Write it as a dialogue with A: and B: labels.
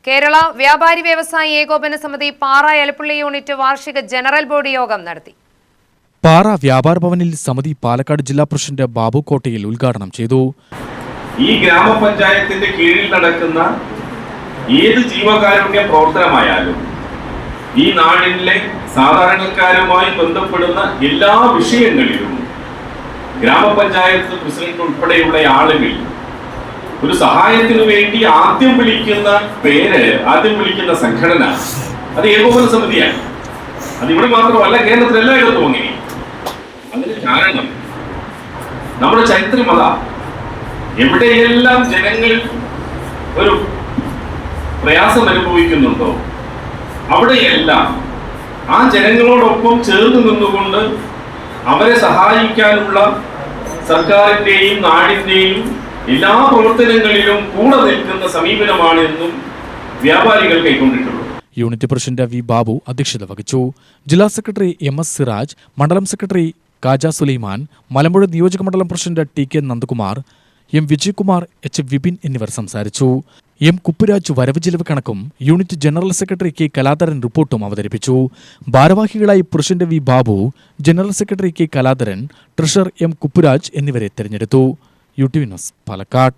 A: കേരള വ്യാപാരി വ്യവസായി ഏകോപന സമിതി പാറ എലപ്പുള്ളി യൂണിറ്റ് വാർഷിക ജനറൽ ബോഡി യോഗം നടത്തി.
B: പാറ വ്യാപാര ഭവനിൽ സമിതി പാലക്കാട് ജില്ലാ പ്രസിഡന്റ് ബാബു കോട്ടയിൽ ഉദ്ഘാടനം ചെയ്തു.
C: ഈ ഗ്രാമപഞ്ചായത്തിന്റെ കീഴിൽ നടക്കുന്ന ഏത് ജീവകാരുണ്യ പ്രവർത്തനമായാലും ഈ നാടിലെ സാധാരണക്കാരുമായി ബന്ധപ്പെടുന്ന എല്ലാ വിഷയങ്ങളിലും ഗ്രാമപഞ്ചായത്ത് പ്രസിഡന്റ് ഉൾപ്പെടെയുള്ള ആളുകൾ ഒരു സഹായത്തിനു വേണ്ടി ആദ്യം വിളിക്കുന്ന സംഘടന അത് ഏകോപന സമിതിയാണ്. അത് ഇവിടെ മാത്രമല്ല, കേരളത്തിൽ എല്ലായിടത്തും അങ്ങനെ. അതിന് കാരണം നമ്മുടെ ചരിത്രം അതാ. എവിടെയെല്ലാം ജനങ്ങൾ ഒരു പ്രയാസം അനുഭവിക്കുന്നുണ്ടോ അവിടെയെല്ലാം ആ ജനങ്ങളോടൊപ്പം ചേർന്ന് നിന്നുകൊണ്ട് അവരെ സഹായിക്കാനുള്ള സർക്കാരിന്റെയും നാടിന്റെയും എല്ലാ പ്രവർത്തനങ്ങളിലും കൂടെ നിൽക്കുന്ന സമീപനമാണ് എന്നും വ്യാപാരികൾ കൈക്കൊണ്ടിട്ടുള്ളത്.
B: യൂണിറ്റ് പ്രസിഡന്റ് വി ബാബു അധ്യക്ഷത വഹിച്ചു. ജില്ലാ സെക്രട്ടറി MS സിറാജ്, മണ്ഡലം സെക്രട്ടറി കാജ സുലൈമാൻ, മലമ്പുഴ നിയോജക മണ്ഡലം president TK Nandakumar, M Vijayakumar, H Vipin എന്നിവർ സംസാരിച്ചു. M കുപ്പുരാജ് വരവ് ചെലവ് കണക്കും unit general secretary K Kaladharan റിപ്പോർട്ടും അവതരിപ്പിച്ചു. ഭാരവാഹികളായി president V Babu, general secretary K Kaladharan, treasurer M Kuppuraj എന്നിവരെ തെരഞ്ഞെടുത്തു. UTV news Palakkad.